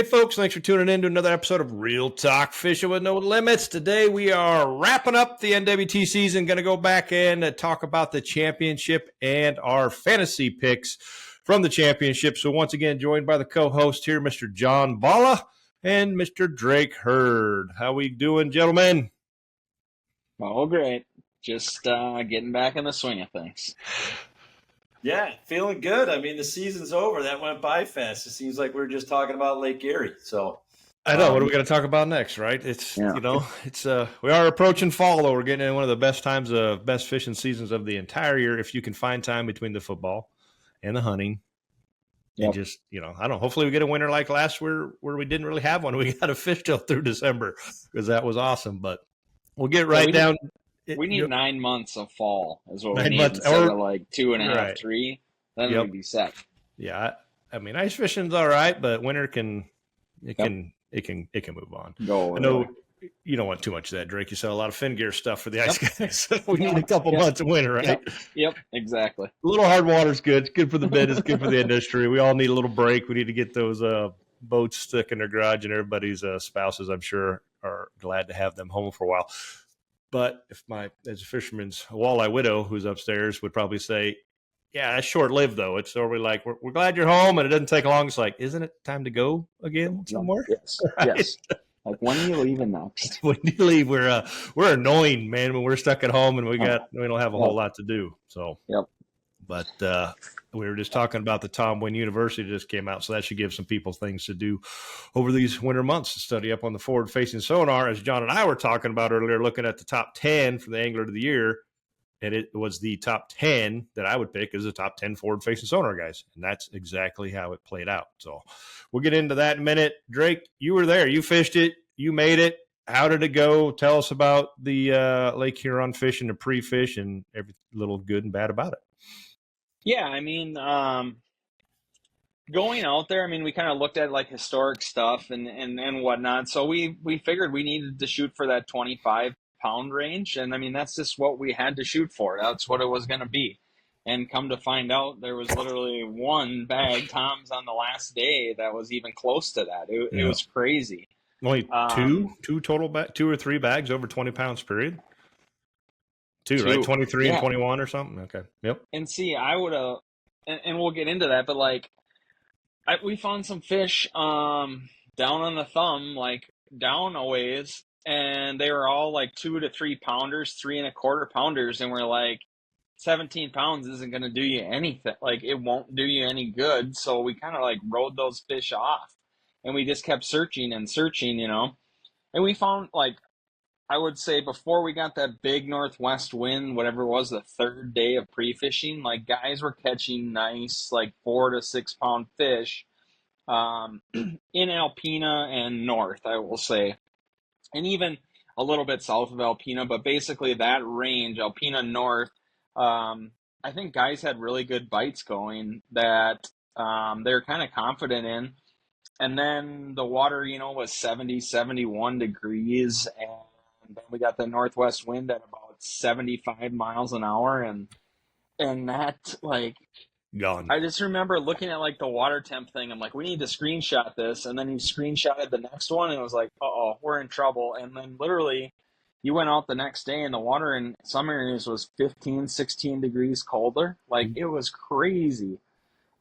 Hey, folks, thanks for tuning in to another episode of Real Talk Fishing with No Limits. Today, we are wrapping up the NWT season. Going to go back and talk about the championship and our fantasy picks from the championship. So, once again, joined by the co-host here, Mr. John Balla and Mr. Drak Hurd. How we doing, gentlemen? Oh, great. Just getting back in the swing of things. Yeah, feeling good. I mean, the season's over. That went by fast. It seems like we were just talking about Lake Erie. So I know. What are we going to talk about next, right? It's we are approaching fall, though. We're getting in one of the best times of best fishing seasons of the entire year, if you can find time between the football and the hunting. And just, I don't know, hopefully we get a winter like last year where we didn't really have one. We got a fish till through December because that was awesome. But we'll get right down. We need 9 months of fall is what we need instead of like 2.5, 3. Then we'd be set. Yeah, I mean, ice fishing's all right, but winter can move on. Go. I know you don't want too much of that, Drake. You sell a lot of fin gear stuff for the ice guys. We need a couple months of winter, right? Yep, exactly. A little hard water's good. It's good for the bed. It's good for the industry. We all need a little break. We need to get those boats stuck in their garage, and everybody's spouses, I'm sure, are glad to have them home for a while. But if as a fisherman's walleye widow who's upstairs would probably say, yeah, that's short-lived, though. It's sort of like, we're glad you're home, and it doesn't take long. It's like, isn't it time to go again somewhere? Yes, right? Yes. Like, when are you leaving next? When you leave, we're annoying, man, when we're stuck at home and we don't have a whole lot to do. So, But we were just talking about the Tom Wynn University just came out, so that should give some people things to do over these winter months to study up on the forward-facing sonar. As John and I were talking about earlier, looking at the top 10 for the Angler of the Year, and it was the top 10 that I would pick as the top 10 forward-facing sonar guys, and that's exactly how it played out. So we'll get into that in a minute. Drake, you were there. You fished it. You made it. How did it go? Tell us about the Lake Huron fish and the pre-fish and every little good and bad about it. Yeah, I mean, going out there, I mean, we kind of looked at like historic stuff and whatnot. So we figured we needed to shoot for that 25-pound range. And I mean, that's just what we had to shoot for. That's what it was going to be. And come to find out, there was literally one bag, Tom's, on the last day that was even close to that. It was crazy. Only two total, 2 or 3 bags over 20 pounds period? Two, right? 23 and 21 or something? Okay. Yep. And see, I would have, and we'll get into that, but like, we found some fish down on the thumb, like down a ways, and they were all like 2 to 3 pounders, 3 1/4 pounders, and we're like, 17 pounds isn't going to do you anything. Like, it won't do you any good. So we kind of like rode those fish off, and we just kept searching and searching, and we found, like, I would say before we got that big northwest wind, whatever it was, the third day of pre-fishing, like, guys were catching nice, like, 4 to 6 pound fish in Alpena and north, I will say. And even a little bit south of Alpena, but basically that range, Alpena north, I think guys had really good bites going that they're kind of confident in. And then the water, was 70, 71 degrees, and then we got the northwest wind at about 75 miles an hour, and that, like, gone. I just remember looking at like the water temp thing. I'm like, we need to screenshot this, and then he screenshotted the next one, and it was like, we're in trouble. And then literally, you went out the next day, and the water in some areas was 15, 16 degrees colder. Like, it was crazy.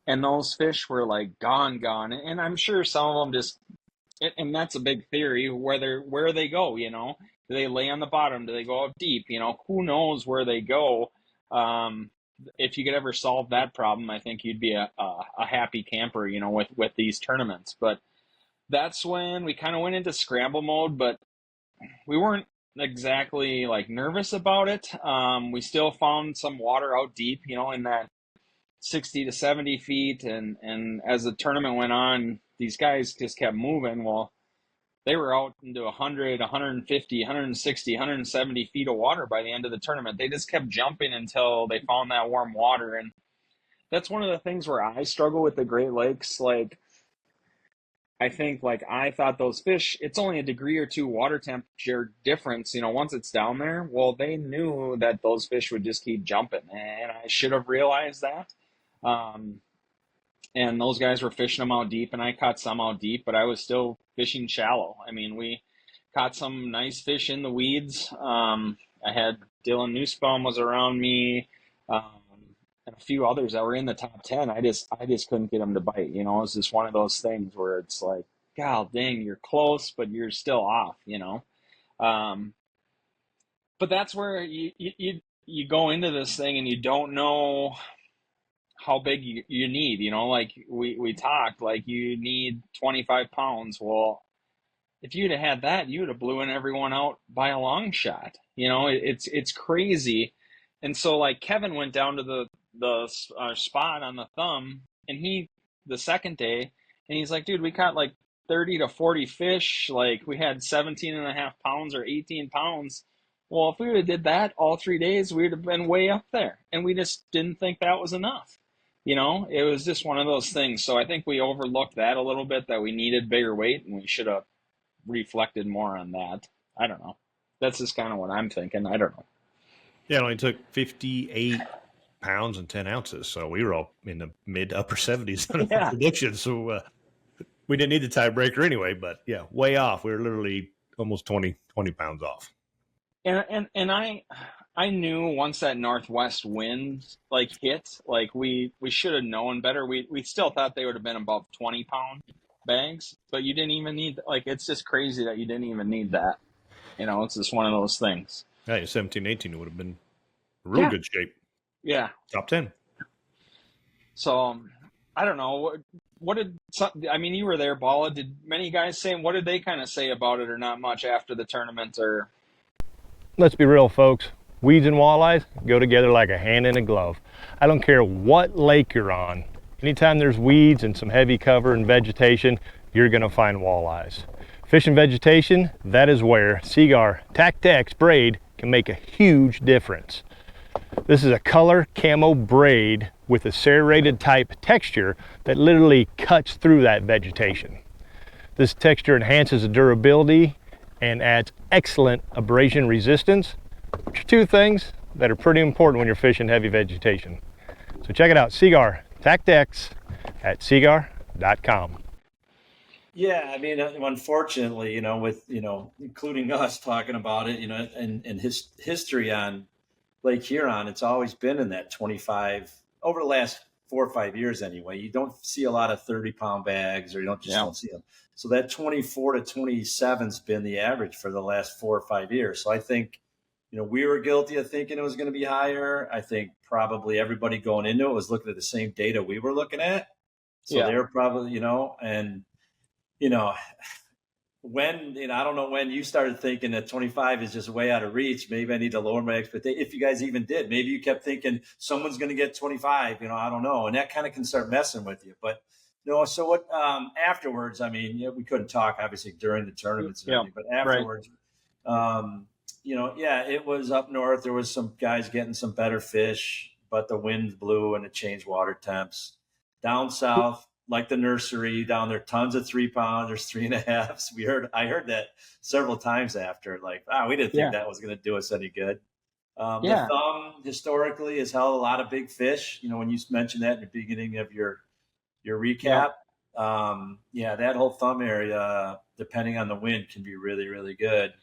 And those fish were like gone. And I'm sure some of them just, and that's a big theory, where they go, do they lay on the bottom? Do they go out deep? Who knows where they go? If you could ever solve that problem, I think you'd be a happy camper, with these tournaments. But that's when we kind of went into scramble mode, but we weren't exactly like nervous about it. We still found some water out deep, in that 60 to 70 feet. And as the tournament went on, these guys just kept moving. Well, they were out into 100, 150, 160, 170 feet of water by the end of the tournament. They just kept jumping until they found that warm water. And that's one of the things where I struggle with the Great Lakes. Like, I think, like, I thought those fish, it's only a degree or 2 water temperature difference, once it's down there. Well, they knew that those fish would just keep jumping, and I should have realized that. and those guys were fishing them out deep, and I caught some out deep, but I was still fishing shallow. I mean, we caught some nice fish in the weeds. I had Dylan Nussbaum was around me, and a few others that were in the top 10. I just couldn't get them to bite. You know, it's just one of those things where it's like, God dang, you're close, but you're still off. You know, but that's where you go into this thing and you don't know how big you need. You know, like we talked, like you need 25 pounds. Well, if you'd have had that, you would have blew in everyone out by a long shot. You know, it's crazy. And so like Kevin went down to the spot on the thumb, and the second day, and he's like, dude, we caught like 30 to 40 fish. Like we had 17 and a half pounds or 18 pounds. Well, if we would have did that all 3 days, we would have been way up there. And we just didn't think that was enough. You know, it was just one of those things. So I think we overlooked that a little bit, that we needed bigger weight, and we should have reflected more on that. I don't know. That's just kind of what I'm thinking. I don't know. Yeah, it only took 58 pounds and 10 ounces. So we were all in the mid upper 70s on our prediction. So we didn't need the tiebreaker anyway, but yeah, way off. We were literally almost 20 pounds off. And I knew once that northwest wind like hit, like we should have known better. We still thought they would have been above 20-pound bags, but you didn't even need, like, it's just crazy that you didn't even need that. You know, it's just one of those things. Yeah, 17, 18 would have been real good shape. Yeah. Top 10. So I don't know. What did, I mean, you were there, Balla. Did many guys say, what did they kind of say about it, or not much after the tournament? Or let's be real, folks. Weeds and walleyes go together like a hand in a glove. I don't care what lake you're on. Anytime there's weeds and some heavy cover and vegetation, you're gonna find walleyes. Fish and vegetation, that is where Seaguar Tactex braid can make a huge difference. This is a color camo braid with a serrated type texture that literally cuts through that vegetation. This texture enhances the durability and adds excellent abrasion resistance, which are two things that are pretty important when you're fishing heavy vegetation. So check it out, Seaguar Tactex at seaguar.com. Yeah, I mean, unfortunately, you know, with, you know, including us talking about it, you know, and his history on Lake Huron, it's always been in that 25 over the last 4 or 5 years anyway. You don't see a lot of 30-pound bags, or you don't see them. So that 24 to 27's been the average for the last 4 or 5 years. So I think, you know, we were guilty of thinking it was going to be higher. I think probably everybody going into it was looking at the same data we were looking at. So they were probably, you know, and, you know, when, you know, I don't know when you started thinking that 25 is just way out of reach. Maybe I need to lower my expectation. If you guys even did, maybe you kept thinking someone's going to get 25, you know, I don't know. And that kind of can start messing with you. But, you know, so what, afterwards, I mean, we couldn't talk obviously during the tournaments, and everything, but afterwards, you know, it was up north. There was some guys getting some better fish, but the wind blew and it changed water temps. Down south, like the nursery down there, tons of 3-pounders, 3.5s. I heard that several times after, like, we didn't think that was going to do us any good. The thumb historically has held a lot of big fish. You know, when you mentioned that in the beginning of your recap, that whole thumb area, depending on the wind, can be really, really good.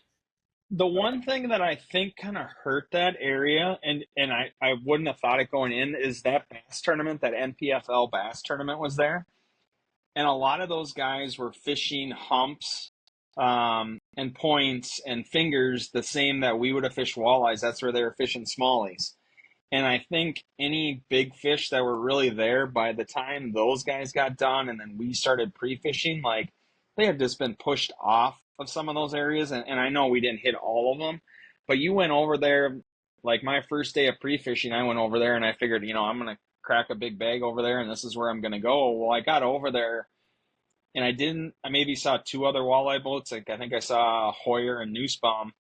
The one thing that I think kind of hurt that area, and I wouldn't have thought it going in, is that bass tournament, that NPFL bass tournament was there. And a lot of those guys were fishing humps and points and fingers the same that we would have fished walleyes. That's where they were fishing smallies. And I think any big fish that were really there by the time those guys got done and then we started pre-fishing, like, they had just been pushed off of some of those areas. And I know we didn't hit all of them, but you went over there, like my first day of pre-fishing, I went over there and I figured, you know, I'm going to crack a big bag over there and this is where I'm going to go. Well, I got over there and I maybe saw 2 other walleye boats. Like, I think I saw Hoyer and Nussbaum,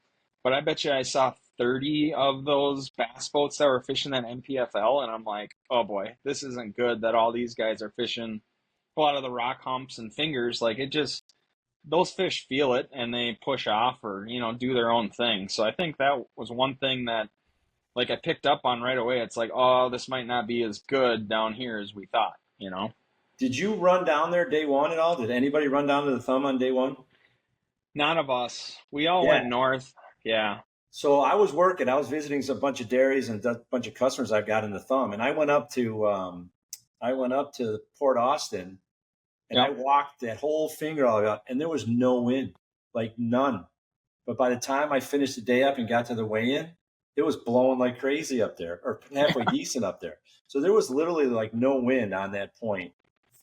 but I bet you I saw 30 of those bass boats that were fishing that NPFL. And I'm like, oh boy, this isn't good that all these guys are fishing a lot of the rock humps and fingers. Like, it just, those fish feel it and they push off or, you know, do their own thing. So I think that was one thing that, like, I picked up on right away. It's like, oh, this might not be as good down here as we thought, you know? Did you run down there day one at all? Did anybody run down to the Thumb on day one? None of us. We all went north. Yeah. So I was working. I was visiting a bunch of dairies and a bunch of customers I've got in the Thumb, and I went up to Port Austin, and I walked that whole finger all out, and there was no wind, like none. But by the time I finished the day up and got to the weigh-in, it was blowing like crazy up there, or halfway decent up there. So there was literally like no wind on that point.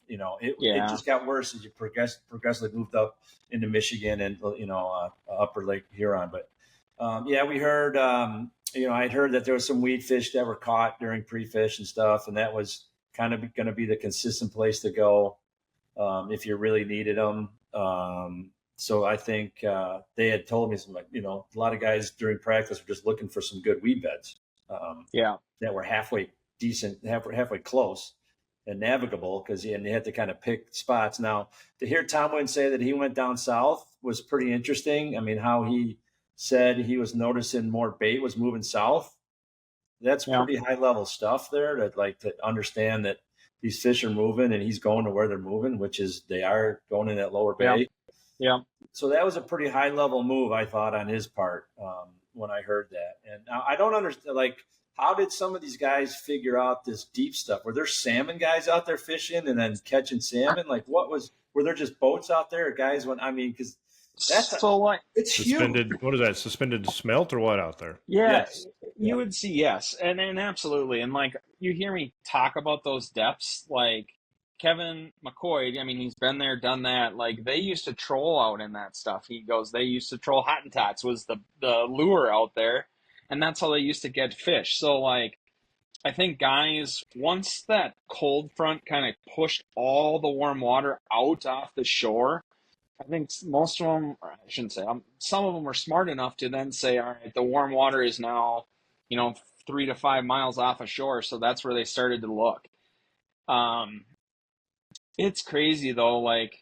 You know, it just got worse as you progressively moved up into Michigan and, you know, upper Lake Huron. But we heard, I'd heard that there was some weed fish that were caught during pre-fish and stuff. And that was kind of going to be the consistent place to go if you really needed them. So I think they had told me some, like, you know, a lot of guys during practice were just looking for some good weed beds that were halfway decent, halfway close and navigable, because they had to kind of pick spots. Now, to hear Tom Wynn say that he went down south was pretty interesting. I mean, how he said he was noticing more bait was moving south. That's pretty high level stuff there, to understand that these fish are moving and he's going to where they're moving, which is they are going in that lower bay. Yeah. So that was a pretty high level move, I thought, on his part when I heard that. And now I don't understand, like, how did some of these guys figure out this deep stuff? Were there salmon guys out there fishing and then catching salmon? Like, were there just boats out there? Or guys because that's it's suspended. huge. What is that? Suspended smelt or what out there? Yes. You would see, yes. And absolutely. And like, you hear me talk about those depths, like Kevin McCoy, I mean, he's been there, done that. Like, they used to troll out in that stuff. He goes, they used to troll. Hottentots was the lure out there. And that's how they used to get fish. So, like, I think guys, once that cold front kind of pushed all the warm water out off the shore, I think most of them, or I shouldn't say, some of them were smart enough to then say, all right, the warm water is now, 3 to 5 miles off of shore. So that's where they started to look. It's crazy, though. Like,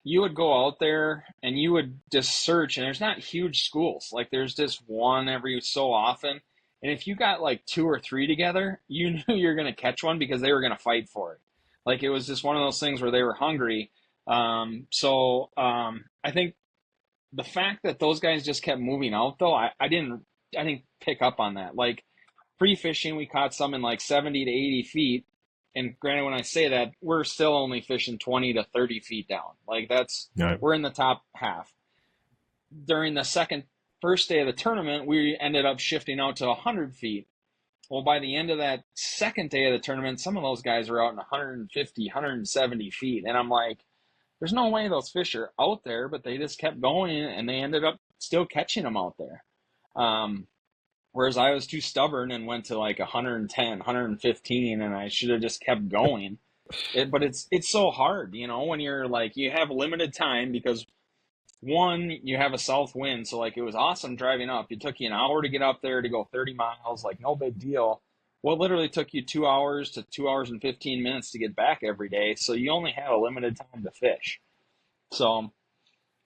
you would go out there and you would just search, and there's not huge schools. Like, there's just one every so often. And if you got like 2 or 3 together, you knew you're going to catch one because they were going to fight for it. Like, it was just one of those things where they were hungry. I think the fact that those guys just kept moving out, though, I didn't pick up on that. Like, pre-fishing, we caught some in like 70 to 80 feet. And granted, when I say that, we're still only fishing 20 to 30 feet down. Like, we're in the top half. During the first day of the tournament, we ended up shifting out to 100 feet. Well, by the end of that second day of the tournament, some of those guys were out in 150, 170 feet. And I'm like, there's no way those fish are out there, but they just kept going, and they ended up still catching them out there. Whereas I was too stubborn and went to like 110, 115, and I should have just kept going. But it's so hard, when you're like, you have limited time because, one, you have a south wind. So like, it was awesome driving up. It took you an hour to get up there to go 30 miles, like no big deal. Well, it literally took you 2 hours to 2 hours and 15 minutes to get back every day. So you only had a limited time to fish. So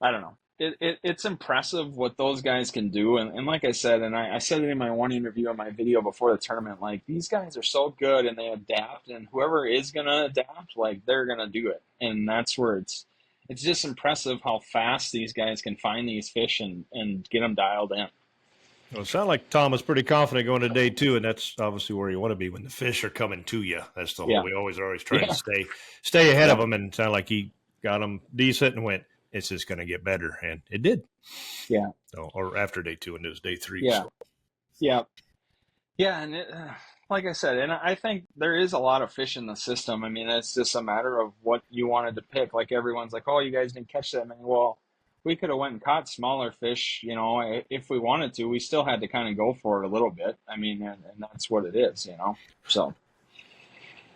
I don't know. It's impressive what those guys can do. And like I said, and I said it in my one interview on my video before the tournament, like, these guys are so good and they adapt, and whoever is going to adapt, like, they're going to do it. And that's where it's just impressive how fast these guys can find these fish and get them dialed in. Well, it sounded like Tom was pretty confident going to day 2, and that's obviously where you want to be when the fish are coming to you. That's the whole. We always try to stay ahead of them, and it sounded like he got them decent and went, it's just going to get better, and it did. Yeah. So, or after day 2, and it was day 3. Yeah. So. Yeah. Yeah, and like I said, and I think there is a lot of fish in the system. I mean, it's just a matter of what you wanted to pick. Like, everyone's like, oh, you guys didn't catch that many. Well, we could have went and caught smaller fish, if we wanted to. We still had to kind of go for it a little bit. I mean, and that's what it is, so.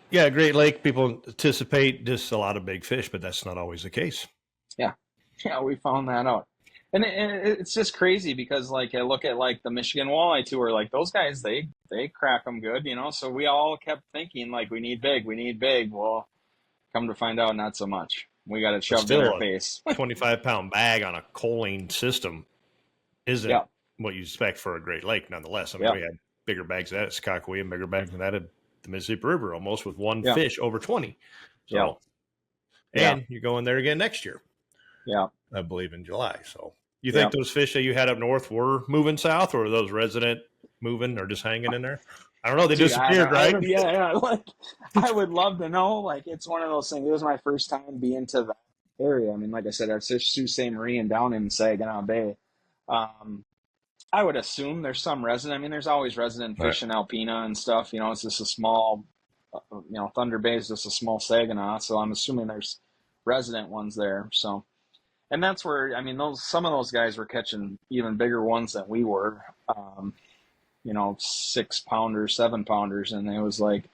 Yeah, Great Lake, people anticipate just a lot of big fish, but that's not always the case. Yeah, we found that out. And it's just crazy because, like, I look at, like, the Michigan Walleye Tour, like, those guys, they crack them good, so we all kept thinking, like, we need big. Well, come to find out, not so much. We got it shoved in our face. 25-pound bag on a choline system isn't what you expect for a Great Lake, nonetheless. I mean, we had bigger bags of that at Skakawea and bigger bags than that at the Mississippi River, almost, with one fish over 20. So, and you're going there again next year. Yeah. I believe in July. So you think those fish that you had up north were moving south, or were those resident moving or just hanging in there? I don't know. They disappeared, right? Like, I would love to know. Like, it's one of those things. It was my first time being to that area. I mean, like I said, our Sault Ste. Marie and down in Saginaw Bay. I would assume there's some resident. I mean, there's always resident fish in Alpena and stuff. You know, it's just a small, Thunder Bay is just a small Saginaw. So I'm assuming there's resident ones there. So, and that's where, I mean, some of those guys were catching even bigger ones than we were. 6-pounders, 7-pounders. And it was like,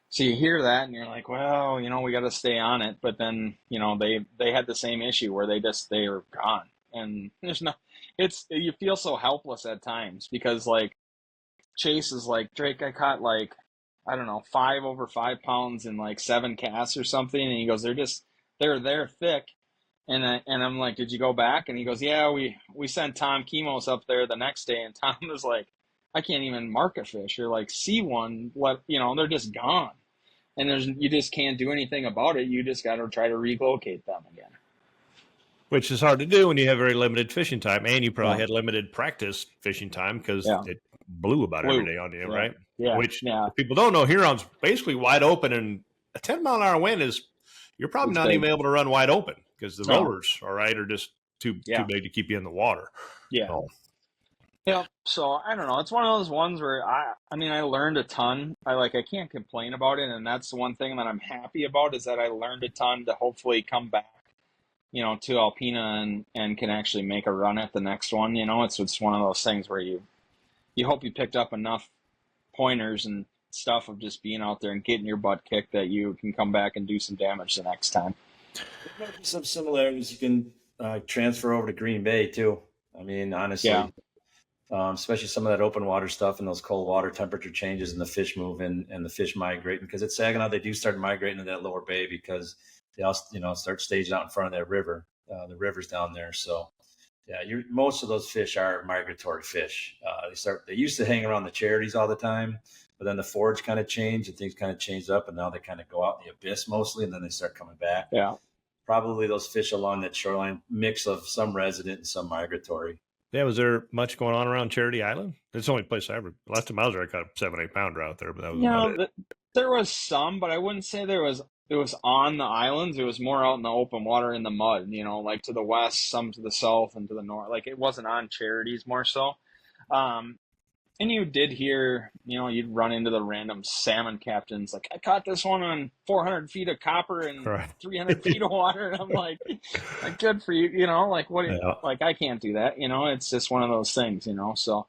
so you hear that and you're like, well, we got to stay on it. But then, they had the same issue where they were gone. And you feel so helpless at times because like Chase is like, Drake, I caught like, I don't know, 5 over 5 pounds in like 7 casts or something. And he goes, they're thick. And I'm like, did you go back? And he goes, yeah, we sent Tom Chemos up there the next day. And Tom was like, I can't even mark a fish or like see one, they're just gone. And you just can't do anything about it. You just got to try to relocate them again. Which is hard to do when you have very limited fishing time, and you probably had limited practice fishing time because it blew about every day on you, right? Yeah. Which if people don't know, Huron's basically wide open, and a 10-mile-an-hour wind you're probably not even able to run wide open because the rowers, are just too big to keep you in the water. Yeah. So. Yeah. So I don't know. It's one of those ones where I learned a ton. I can't complain about it, and that's the one thing that I'm happy about is that I learned a ton to hopefully come back. To Alpena and can actually make a run at the next one. It's one of those things where you hope you picked up enough pointers and stuff of just being out there and getting your butt kicked that you can come back and do some damage the next time. There might be some similarities you can transfer over to Green Bay too. I mean, honestly, especially some of that open water stuff and those cold water temperature changes and the fish moving and the fish migrating. Because at Saginaw, they do start migrating to that lower bay because they all, start staging out in front of that river. The river's down there. So, most of those fish are migratory fish. They used to hang around the charities all the time, but then the forage kind of changed and things kind of changed up, and now they kind of go out in the abyss mostly, and then they start coming back. Yeah. Probably those fish along that shoreline, mix of some resident and some migratory. Yeah, was there much going on around Charity Island? It's the only place last time I was there, I caught a 7-8 pounder out there, but that was about it. There was some, but I wouldn't say it was on the islands. It was more out in the open water in the mud, like to the west, some to the south and to the north. Like it wasn't on charities more so. And you did hear, you'd run into the random salmon captains. Like, I caught this one on 400 feet of copper and 300 feet of water. And I'm like, good for you, like I can't do that. It's just one of those things, So,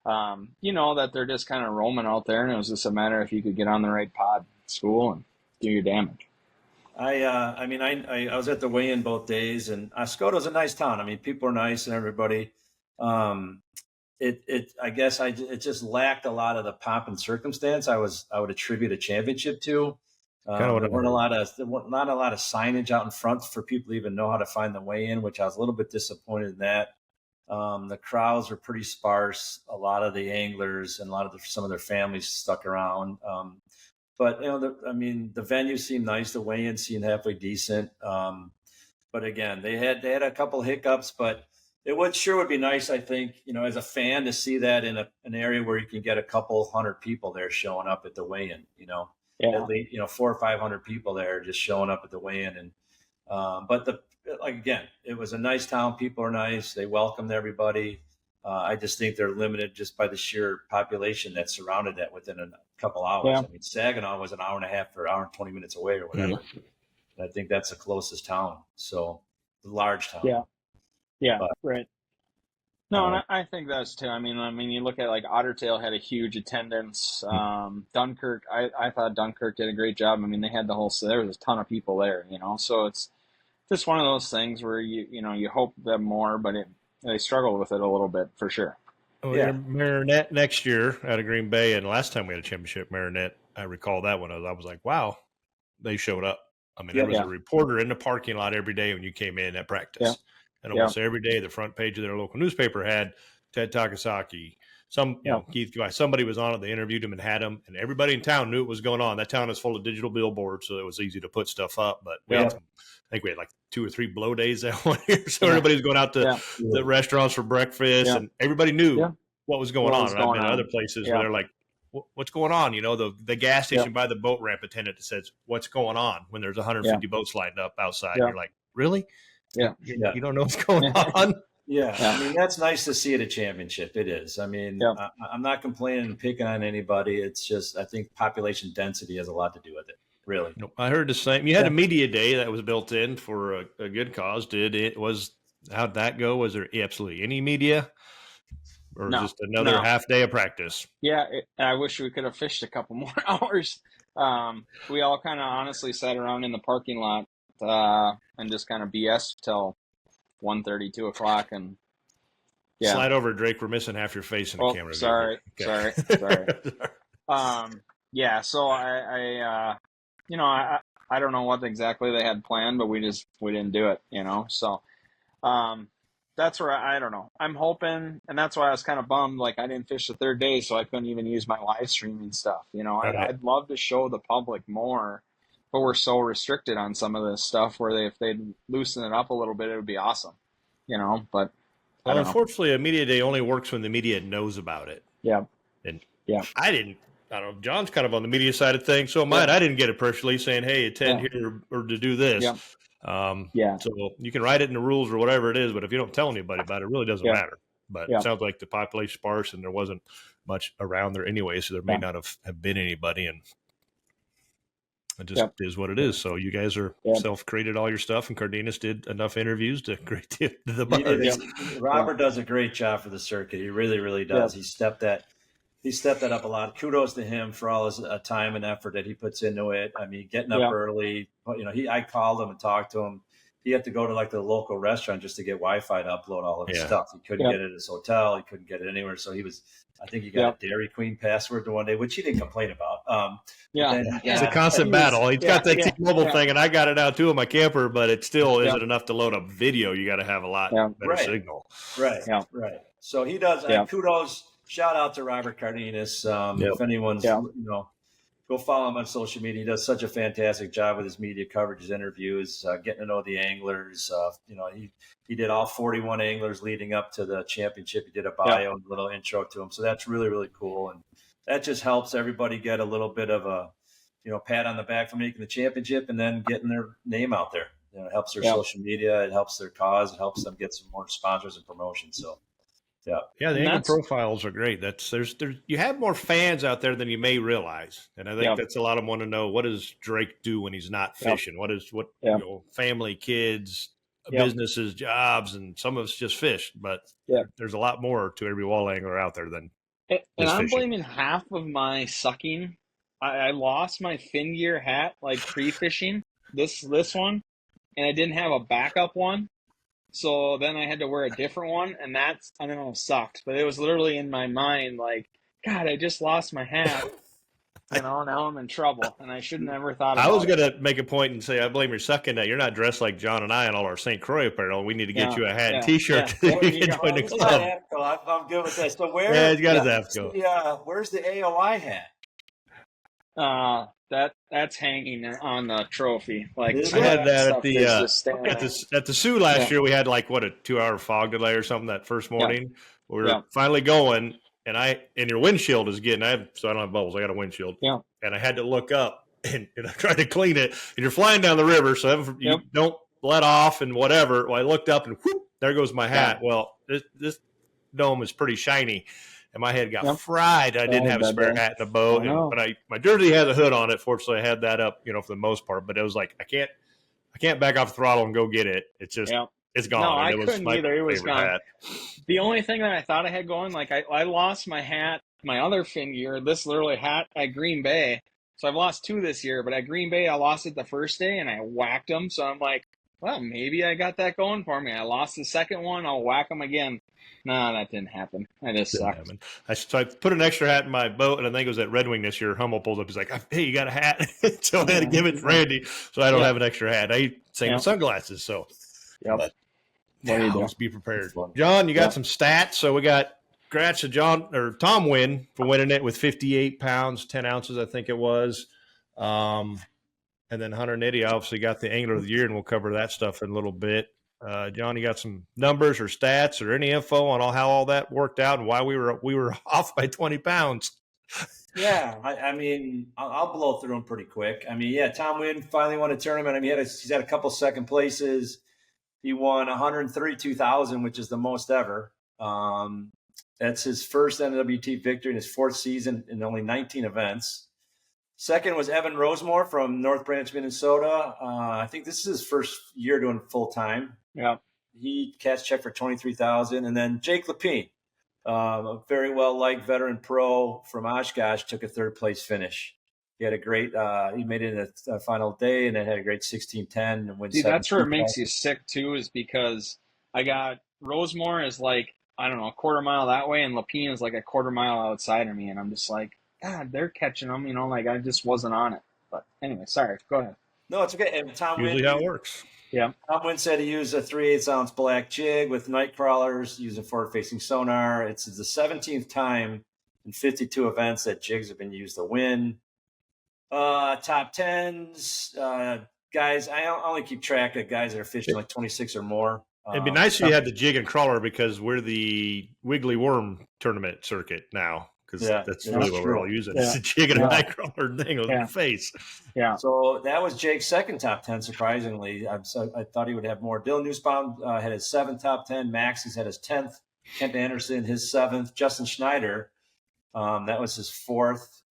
that they're just kind of roaming out there. And it was just a matter if you could get on the right pod at school and do your damage. I was at the weigh-in both days, and Oscoda's a nice town. I mean, people are nice and everybody. I guess it just lacked a lot of the pomp and circumstance I would attribute a championship to. There weren't not a lot of signage out in front for people to even know how to find the weigh-in, which I was a little bit disappointed in that. The crowds were pretty sparse. A lot of the anglers and some of their families stuck around. But the venue seemed nice. The weigh-in seemed halfway decent. But again, they had a couple hiccups. But it would be nice, I think, as a fan, to see that in an area where you can get a couple hundred people there showing up at the weigh-in. At least 400 or 500 people there just showing up at the weigh-in. And again, it was a nice town. People are nice. They welcomed everybody. I just think they're limited just by the sheer population that surrounded that within a couple hours. Yeah. I mean, Saginaw was an hour and a half or hour and 20 minutes away or whatever. Mm-hmm. I think that's the closest town. So, the large town. Yeah, right. No, and I think that's too. I mean, you look at like Ottertail had a huge attendance. Dunkirk, I thought Dunkirk did a great job. I mean, they had there was a ton of people there, So it's just one of those things where you hope them more, but they struggled with it a little bit for sure. Marinette next year out of Green Bay, and last time we had a championship, Marinette, I recall that one. I was like, wow, they showed up. I mean, there was a reporter in the parking lot every day when you came in at practice. And almost every day, the front page of their local newspaper had Ted Takasaki, somebody was on it. They interviewed him and had him, and everybody in town knew what was going on. That town is full of digital billboards, so it was easy to put stuff up. But I think we had like 2 or 3 blow days that one year, so everybody was going out to the restaurants for breakfast, and everybody knew what was going on. And I've been to other places where they're like, "What's going on?" You know, the gas station by the boat ramp attendant that says, "What's going on?" when there's 150 boats lined up outside. You're like, "Really? You don't know what's going on?" Yeah, I mean, that's nice to see at a championship. It is. I mean, I'm not complaining and picking on anybody. It's just, I think population density has a lot to do with it, really. I heard the same. You had a media day that was built in for a good cause. How'd that go? Was there absolutely any media? Or just another half day of practice? Yeah, I wish we could have fished a couple more hours. We all kind of honestly sat around in the parking lot and just kind of BS till 1:30, 2 o'clock, and slide over, Drake. We're missing half your face in the camera. Sorry. So I don't know what exactly they had planned, but we didn't do it, So that's where I don't know. I'm hoping, and that's why I was kind of bummed. Like, I didn't fish the third day, so I couldn't even use my live streaming stuff. I'd love to show the public more, but we're so restricted on some of this stuff where if they'd loosen it up a little bit, it would be awesome, but unfortunately a media day only works when the media knows about it. I don't know, John's kind of on the media side of things, so I didn't get a press release saying, hey, attend here or to do this. So you can write it in the rules or whatever it is, but if you don't tell anybody about it, it really doesn't matter. But it sounds like the population sparse and there wasn't much around there anyway, so there may not have been anybody, and it just is what it is. So you guys are self-created all your stuff, and Cardenas did enough interviews to create the buzz. Robert does a great job for the circuit. He really, really does. He stepped that up a lot. Kudos to him for all his time and effort that he puts into it. I mean, getting up early. I called him and talked to him. He had to go to like the local restaurant just to get Wi-Fi to upload all of his stuff. He couldn't get it at his hotel. He couldn't get it anywhere. So I think he got a Dairy Queen password the one day, which he didn't complain about. It's a constant battle. He's got that T-Mobile thing, and I got it out too in my camper, but it still isn't enough to load up video. You got to have a lot better signal. Right. So he does. Kudos. Shout out to Robert Cardenas. If anyone's, go follow him on social media. He does such a fantastic job with his media coverage, his interviews, getting to know the anglers. He did all 41 anglers leading up to the championship. He did a bio and a little intro to them. So that's really, really cool. And that just helps everybody get a little bit of a, pat on the back for making the championship and then getting their name out there. It helps their social media. It helps their cause. It helps them get some more sponsors and promotions. So. The angle profiles are great. You have more fans out there than you may realize, and I think that's a lot of them want to know, what does Drake do when he's not fishing? What family, kids, businesses, jobs, and some of us just fish. But there's a lot more to every wall angler out there than. And I'm blaming half of my sucking. I lost my fin gear hat like pre-fishing this one, and I didn't have a backup one. So then I had to wear a different one, and that's, I don't know, sucked. But it was literally in my mind like, God, I just lost my hat. Now I'm in trouble, and I should never thought about it. I was going to make a point and say, I blame your sucking that you're not dressed like John and I in all our St. Croix apparel. We need to get you a hat and T-shirt to join the club. I'm good with that. So where? He's got his AFCO. Yeah, where's the AOI hat? That's hanging on the trophy. Like, I had that at the Sioux last year. We had like a 2-hour fog delay or something that first morning. We were finally going, and your windshield is getting. I don't have bubbles. I got a windshield. Yeah, and I had to look up and I tried to clean it. And you're flying down the river, so you don't let off and whatever. Well, I looked up and whoop, there goes my hat. Yeah. Well, this dome is pretty shiny. And my head got fried. I didn't have a spare hat in the boat. But my jersey has a hood on it. Fortunately, I had that up, for the most part. But it was like, I can't back off the throttle and go get it. It's just, it's gone. No, I it couldn't either. It was gone. Hat. The only thing that I thought I had going, like I lost my hat, my other fin gear, this literally hat at Green Bay. So I've lost 2 this year. But at Green Bay, I lost it the first day and I whacked them. So I'm like, well, maybe I got that going for me. I lost the second one. I'll whack them again. No, that didn't happen. I just sucked. So I put an extra hat in my boat, and I think it was at Red Wing this year. Hummel pulls up. He's like, hey, you got a hat? So I had to give it to Randy, so I don't have an extra hat. I same with sunglasses. So let's be prepared. John, you got some stats. So we got congrats to Tom Wynn for winning it with 58 pounds, 10 ounces, I think it was. And then Hunter Nitty obviously got the Angler of the Year, and we'll cover that stuff in a little bit. John, you got some numbers or stats or any info on how all that worked out and why we were off by 20 pounds? Yeah, I mean, I'll blow through them pretty quick. I mean, yeah, Tom Wynn finally won a tournament. I mean, he's had a couple second places. He won 132,000, which is the most ever. That's his first NWT victory in his fourth season in only 19 events. Second was Evan Rosemore from North Branch, Minnesota. I think this is his first year doing full time. Yeah, he cast check for 23,000, and then Jake Lapine, a very well liked veteran pro from Oshkosh, took a third place finish. He had a great. He made it in the final day, and then had a great 16-10 and win. See, that's where it makes you sick too, is because I got Rosemore is like, I don't know, a quarter mile that way, and Lapine is like a quarter mile outside of me, and I'm just like, God, they're catching them, like I just wasn't on it. But anyway, sorry, go ahead. No, it's okay. And Tom usually Wynn, how it works. Yeah. Tom Wynn said he used a 3/8 ounce black jig with night crawlers using forward facing sonar. It's the 17th time in 52 events that jigs have been used to win. Top tens, guys. I only keep track of guys that are fishing like 26 or more. It'd be nice if you had the jig and crawler, because we're the Wiggly Worm tournament circuit now. Because that's really what we're all using. It's a jig and a night crawler thing on the face. Yeah. So that was Jake's second top 10, surprisingly. I thought he would have more. Dylan Nussbaum had his 7th top 10. Max has had his 10th. Kent Anderson, his 7th. Justin Schneider, that was his 4th.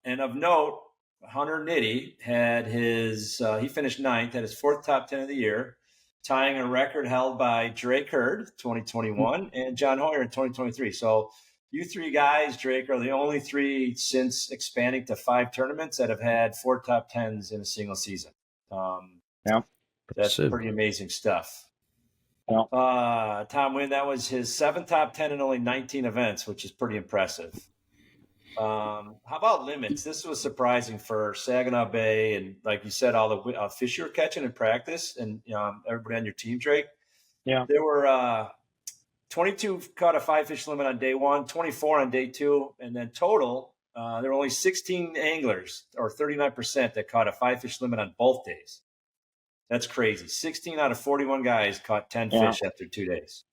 And of note, Hunter Nitty had his, he finished 9th, had his 4th top 10 of the year, tying a record held by Drake Hurd, 2021, and John Hoyer in 2023. So you three guys, Drake, are the only 3 since expanding to 5 tournaments that have had 4 top 10s in a single season. That's pretty amazing stuff. Yeah. Tom Wynn, that was his 7th top 10 in only 19 events, which is pretty impressive. How about limits? This was surprising for Saginaw Bay, and like you said, all the fish you were catching in practice, and everybody on your team, Drake. Yeah, there were 22 caught a 5-fish limit on day 1, 24 on day 2, and then total there were only 16 anglers, or 39%, that caught a 5-fish limit on both days. That's crazy. 16 out of 41 guys caught 10 fish after 2 days.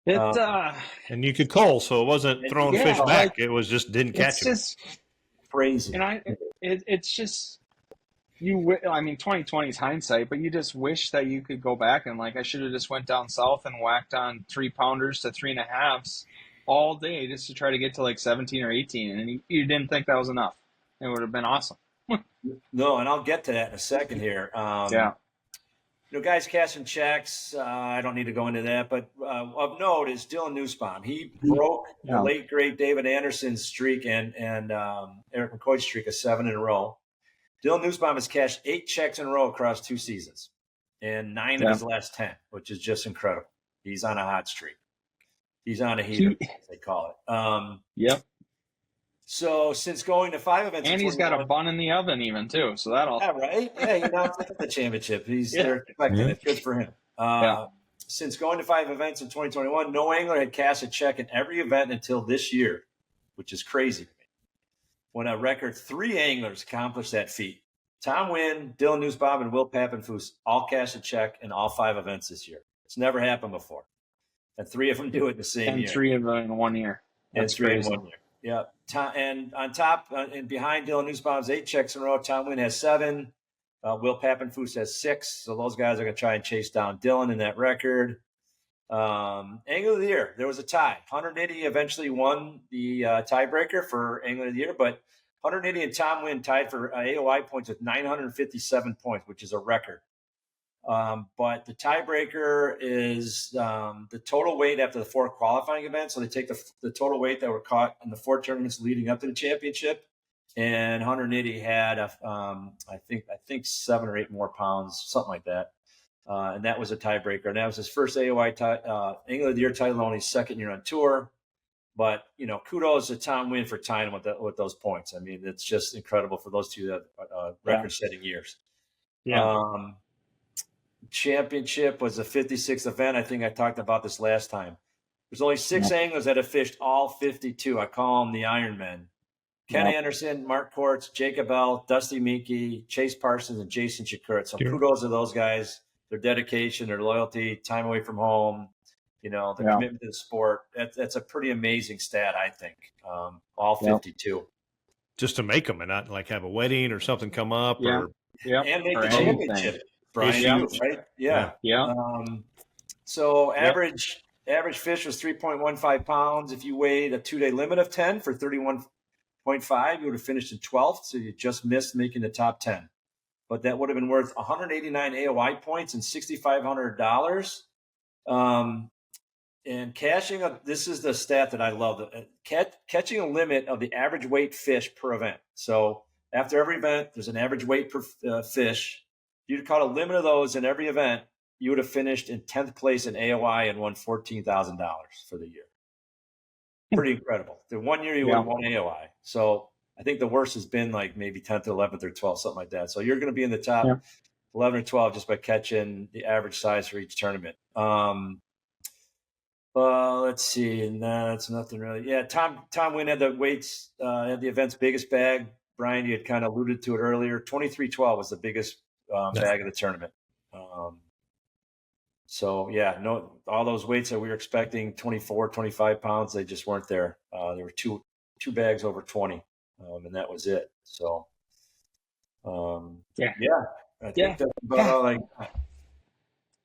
And you could cull, so it wasn't throwing fish back. It was just didn't catch them. It's just crazy. And it's just, I mean, 2020 is hindsight, but you just wish that you could go back and, like, I should have just went down south and whacked on 3-pounders to 3.5s all day just to try to get to like 17 or 18. And you didn't think that was enough. It would have been awesome. No, and I'll get to that in a second here. Guys casting checks, I don't need to go into that, but of note is Dylan Nussbaum. He broke the late, great David Anderson's streak and Eric McCoy's streak of 7 in a row. Dylan Nussbaum has cashed 8 checks in a row across 2 seasons and 9 of his last 10, which is just incredible. He's on a hot streak. He's on a heater, as they call it. So since going to 5 events, and he's got a bun in the oven even too. So that'll right. Yeah, at the championship. They're expecting it. Good for him. Since going to 5 events in 2021, no angler had cast a check in every event until this year, which is crazy to me. When a record 3 anglers accomplished that feat. Tom Wynn, Dylan Nussbaum, and Will Pappenfuss all cashed a check in all 5 events this year. It's never happened before. And 3 of them do it in the same year. And 3 of them in 1 year. That's 3 in 1 year. Yeah. And on top and behind Dylan Nussbaum's 8 checks in a row, Tom Wynn has 7. Will Pappenfuss has 6. So those guys are going to try and chase down Dylan in that record. Angler of the Year, there was a tie. Hunter Nitty eventually won the tiebreaker for Angler of the Year, but Hunter Nitty and Tom Wynn tied for AOI points with 957 points, which is a record. But the tiebreaker is the total weight after the 4 qualifying events. So they take the total weight that were caught in the 4 tournaments leading up to the championship. And Hunter Nitty had, I think 7 or 8 more pounds, something like that. And that was a tiebreaker. And that was his first AOI Angler of the Year title, only 2nd year on tour. But, kudos to Tom Wynn for tying with those points. I mean, it's just incredible for those 2 record-setting years. Championship was the 56th event. I think I talked about this last time. There's only 6 anglers that have fished all 52. I call them the Ironmen. Ken Anderson, Mark Kortz, Jacob L., Dusty Meeke, Chase Parsons, and Jason Chakurt. So kudos to those guys, their dedication, their loyalty, time away from home, their commitment to the sport. That's a pretty amazing stat, I think, all 52. Just to make them and not like have a wedding or something come up and make the championship, Brian, right? Yeah. So average fish was 3.15 pounds. If you weighed a 2-day limit of 10 for 31.5, you would have finished in 12th. So you just missed making the top 10. But that would have been worth 189 AOI points and $6,500. And this is the stat that I love. Catching a limit of the average weight fish per event. So after every event, there's an average weight per fish. If you'd caught a limit of those in every event, you would have finished in 10th place in AOI and won $14,000 for the year. Pretty incredible. The 1 year you would have won AOI. So I think the worst has been like maybe 10th or 11th or 12th, something like that. So you're going to be in the top 11 or 12 just by catching the average size for each tournament. Let's see. And that's nothing really. Yeah, Tom Wynn had the weights, had the event's biggest bag. Brian, you had kind of alluded to it earlier. 2312 was the biggest bag of the tournament. So, all those weights that we were expecting, 24, 25 pounds, they just weren't there. There were two bags over 20, and that was it. So, I think that's about all I got.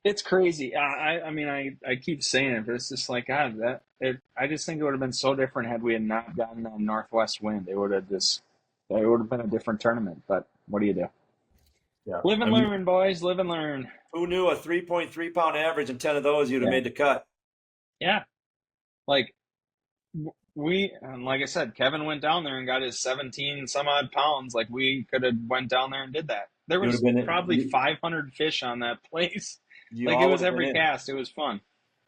It's crazy. I mean, I keep saying it, but it's just like, God, I just think it would have been so different had we had not gotten that northwest wind. It would have been a different tournament. But what do you do? Yeah. Live and learn, boys. Live and learn. Who knew a 3.3 pound average and 10 of those you'd have made the cut? Yeah. Like like I said, Kevin went down there and got his 17 some odd pounds. Like we could have went down there and did that. There was probably 500 fish on that place. Like it was every cast. It was fun.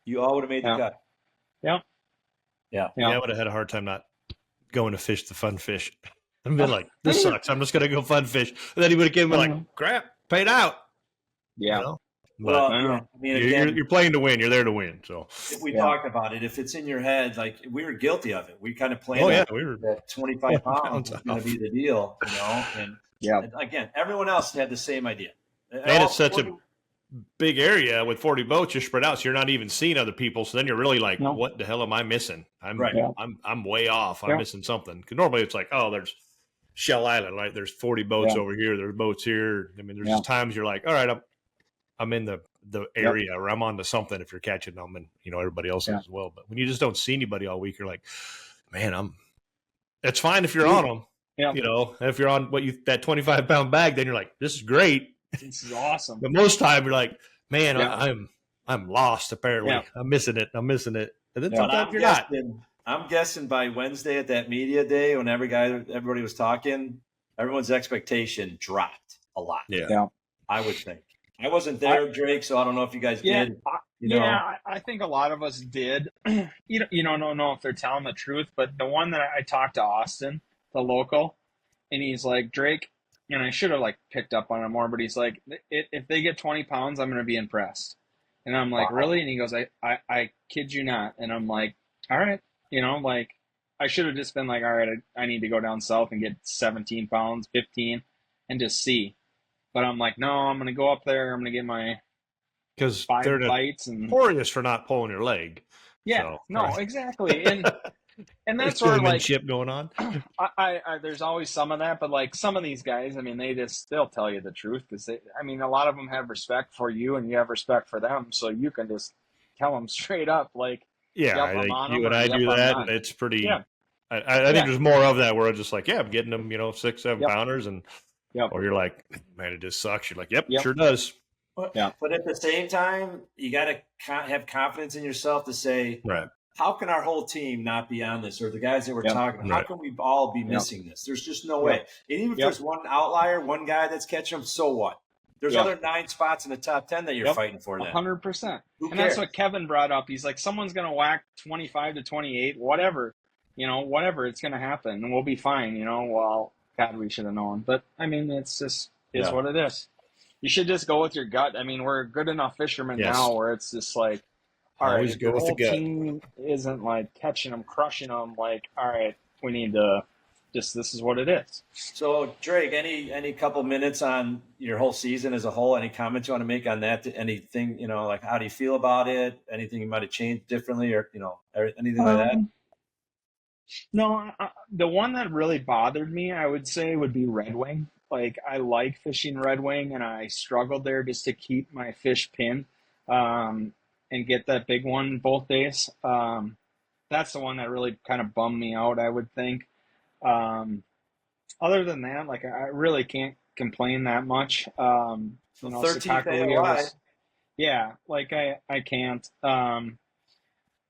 You all would have made the cut. Yeah. I would have had a hard time not going to fish the fun fish. I've been like, this sucks. I'm just going to go fun fish. And then he would have given me like, crap, paid out. Yeah. But, I mean, again, you're playing to win. You're there to win. So if we talked about it, if it's in your head, like we were guilty of it. We kind of planned we were that 25 pounds was going to be the deal, And again, everyone else had the same idea. And it's such a big area with 40 boats. You're spread out, so you're not even seeing other people. So then you're really like, what the hell am I missing? I'm way off. I'm missing something. Because normally it's like, oh, there's Shell Island, right? There's 40 boats over here. There's boats here. I mean, there's just times you're like, all right, I'm in the area or I'm on to something if you're catching them, and everybody else is as well. But when you just don't see anybody all week, you're like, man, it's fine if you're on them. If you're on that 25 pound bag, then you're like, this is great. This is awesome. But most time you're like, man, I'm lost. Apparently, I'm missing it. And then sometimes you're not. I'm guessing by Wednesday at that media day when everybody was talking, everyone's expectation dropped a lot. Yeah. I would think. I wasn't there, Drake, so I don't know if you guys did. I think a lot of us did. You don't know if they're telling the truth, but the one that I talked to Austin, the local, and he's like, Drake, and I should have picked up on it more, but he's like, if they get 20 pounds, I'm going to be impressed. And I'm like, really? And he goes, I kid you not. And I'm like, all right. I should have just been like, all right, I need to go down south and get 17 pounds, 15, and just see. But I'm like, no, I'm going to go up there. I'm going to get my 5 bites. And notorious for not pulling your leg. Yeah, exactly. And that's sort where ship going on. I there's always some of that, but some of these guys, I mean, they'll tell you the truth because a lot of them have respect for you and you have respect for them, so you can just tell them straight up, I think you and I do that, and it's pretty. Yeah. I think there's more of that where it's just like, I'm getting them, 6-7 pounders, and or you're like, man, it just sucks. You're like, yep. Sure does. But at the same time, you got to have confidence in yourself to say, right. How can our whole team not be on this? Or the guys that we're talking, how can we all be missing this? There's just no way. And even if there's one outlier, one guy that's catching them, so what? There's other 9 spots in the top 10 that you're fighting for. 100%. And that's what Kevin brought up. He's like, someone's going to whack 25 to 28, whatever, whatever, it's going to happen, and we'll be fine. Well, God, we should have known. But I mean, it's just what it is. You should just go with your gut. I mean, we're good enough fishermen now where it's just like, all right, Always if go your with the whole gut. team isn't like catching them, crushing them, like, all right, we need to just, this is what it is. So, Drake, any couple minutes on your whole season as a whole? Any comments you want to make on that? Anything, like how do you feel about it? Anything you might have changed differently, or anything like that? No, the one that really bothered me, I would say, would be Red Wing. Like, I like fishing Red Wing, and I struggled there just to keep my fish pin and get that big one both days. That's the one that really kind of bummed me out, I would think. Other than that, like, I really can't complain that much. 13th AOI. Yeah, like, I can't.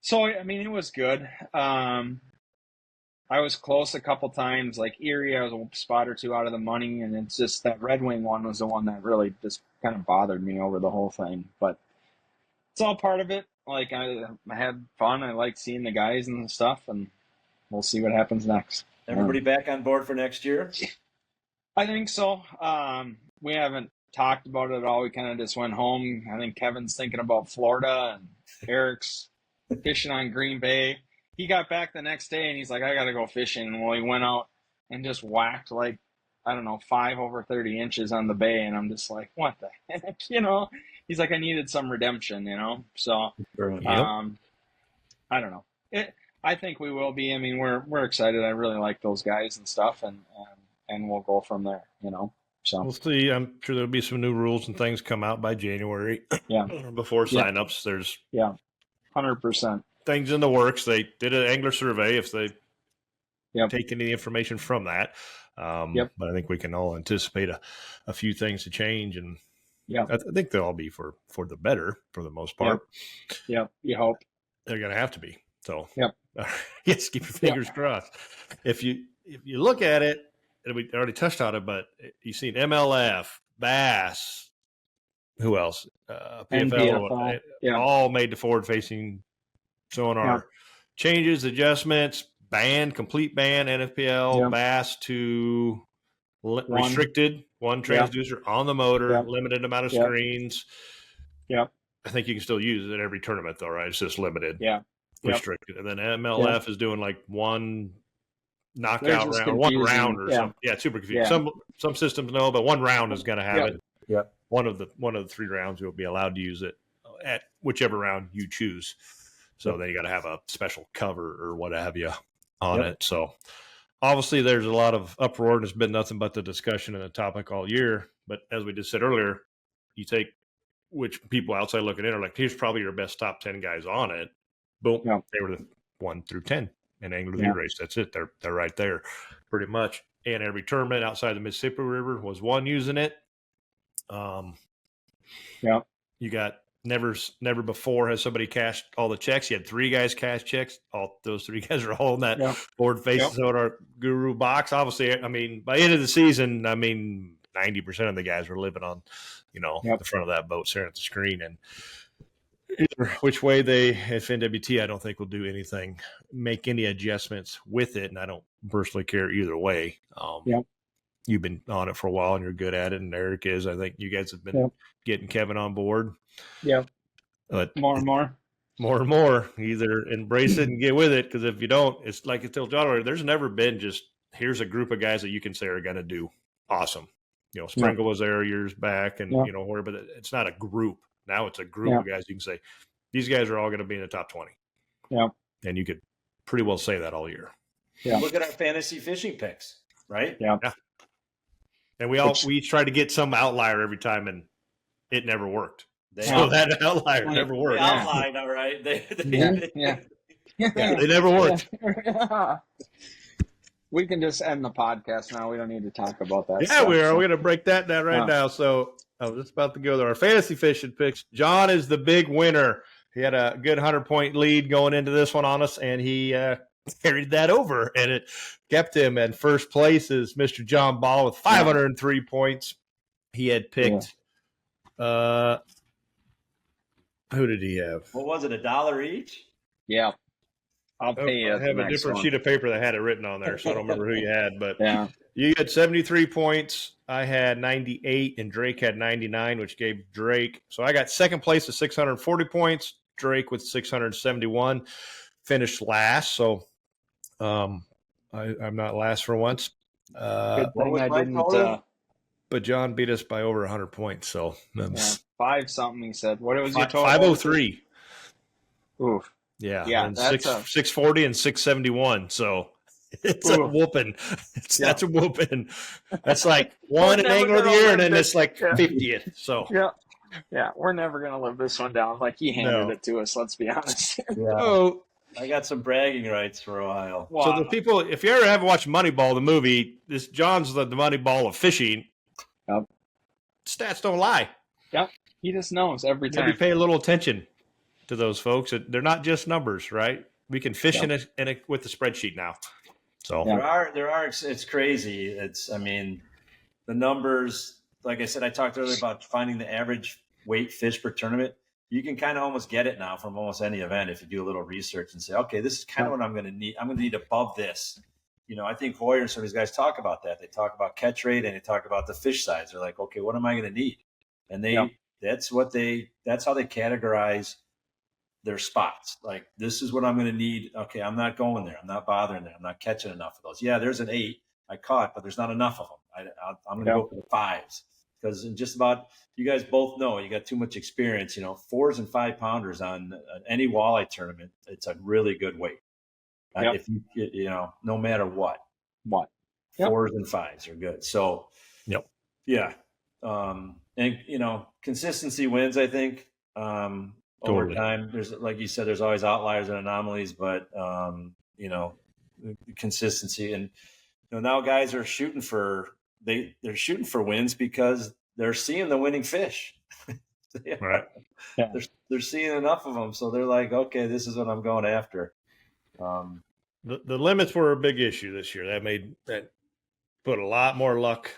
So, I mean, it was good. I was close a couple times, like Erie, I was a spot or two out of the money, and it's just that Red Wing one was the one that really just kind of bothered me over the whole thing. But it's all part of it. Like, I had fun. I like seeing the guys and stuff, and we'll see what happens next. Everybody back on board for next year? I think so. We haven't talked about it at all. We kind of just went home. I think Kevin's thinking about Florida, and Eric's fishing on Green Bay. He got back the next day and he's like, I got to go fishing. Well, he went out and just whacked 5 over 30 inches on the bay. And I'm just like, what the heck? He's like, I needed some redemption, So, I don't know. I think we will be. I mean, we're excited. I really like those guys and stuff, and we'll go from there, So we'll see. I'm sure there'll be some new rules and things come out by January. Yeah. Before signups, there's 100%. things in the works. They did an angler survey if they take any information from that. But I think we can all anticipate a few things to change, and I think they'll all be for the better for the most part. Yeah, you hope. They're going to have to be. So yes, keep your fingers crossed. If you look at it, and we already touched on it, but you've seen MLF, Bass, who else? PFL, all made the forward-facing sonar changes, adjustments, complete ban, NFPL, Bass to restricted, one transducer on the motor, limited amount of screens. I think you can still use it at every tournament, though, right? It's just limited, restricted. And then MLF is doing like one knockout round, or one round or something. Yeah, it's super confusing. Some systems know, but one round is going to have it. Yeah, one of the 3 rounds you'll be allowed to use it at whichever round you choose. So then you got to have a special cover or what have you on it. So obviously there's a lot of uproar, and it's been nothing but the discussion and the topic all year. But as we just said earlier, you take which people outside looking in are like, here's probably your best top 10 guys on it. Boom. They were the 1 through 10 in Angler the race. That's it. They're right there pretty much. And every tournament outside the Mississippi River was one using it. You got never before has somebody cashed all the checks. You had 3 guys cash checks. All those 3 guys are all in that forward faces on our guru box. Obviously, I mean, by the end of the season, 90% of the guys were living on, the front of that boat, staring at the screen. And either which way if NWT, I don't think will do anything, make any adjustments with it. And I don't personally care either way. You've been on it for a while and you're good at it, and Eric is. I think you guys have been getting Kevin on board. But more and more. Either embrace it and get with it, because if you don't, it's like I told John earlier, there's never been just here's a group of guys that you can say are going to do awesome. Sprinkle was there years back, and but it's not a group. Now it's a group of guys you can say these guys are all going to be in the top 20. And you could pretty well say that all year. Look at our fantasy fishing picks, right? And we each tried to get some outlier every time, and it never worked. That outlier never worked. The outline, all right. They never worked. We can just end the podcast now. We don't need to talk about that. Yeah, we are. We're going to break that down right now. So I was just about to go there. Our fantasy fishing picks. John is the big winner. He had a good 100-point lead going into this one on us, and he carried that over, and it kept him in first place is Mr. John Balla with 503 points. He had picked who did he have? What was it, $1 each? I'll pay you. I have a different sheet of paper that had it written on there, so I don't remember who you had, but you had 73 points. I had 98, and Drake had 99, which gave Drake. So I got second place at 640 points. Drak with 671, finished last. So I'm not last for once. Good what thing was I my didn't. total? But John beat us by over 100 points. So Yeah, 5 something. He said. What was your total? 503. Oof. Yeah, Yeah, and that's 640 and 671. So it's a whooping. That's a whooping. That's like one in Angler of the Year, and then it's like 50th. So yeah, we're never gonna live this one down. Like he handed it to us. Let's be honest. Yeah. Oh, I got some bragging rights for a while. Wow. So the people, if you ever have watched Moneyball, the movie, this John's the Moneyball of fishing. Yep. Stats don't lie. Yep. He just knows every time. Maybe pay a little attention to those folks. They're not just numbers, right? We can fish in a with the spreadsheet now. So there are. It's crazy. I mean, the numbers. Like I said, I talked earlier about finding the average weight fish per tournament. You can kind of almost get it now from almost any event if you do a little research and say, okay, this is kind of what I'm going to need. I'm going to need above this. I think Hoyer and some of these guys talk about that. They talk about catch rate and they talk about the fish size. They're like, okay, what am I going to need? And that's how they categorize their spots. Like, this is what I'm going to need. Okay, I'm not going there. I'm not bothering there. I'm not catching enough of those. Yeah, there's an 8 I caught, but there's not enough of them. I'm going to go for the 5s. Because just about, you guys both know, you got too much experience. 4s and 5 pounders on any walleye tournament, it's a really good weight. If no matter what, 4s and 5s are good. So, yeah, and consistency wins. I think over time. There's, like you said, there's always outliers and anomalies, but consistency and now guys are shooting for. They're shooting for wins because they're seeing the winning fish. Right. Yeah. They're seeing enough of them. So they're like, okay, this is what I'm going after. The limits were a big issue this year. That put a lot more luck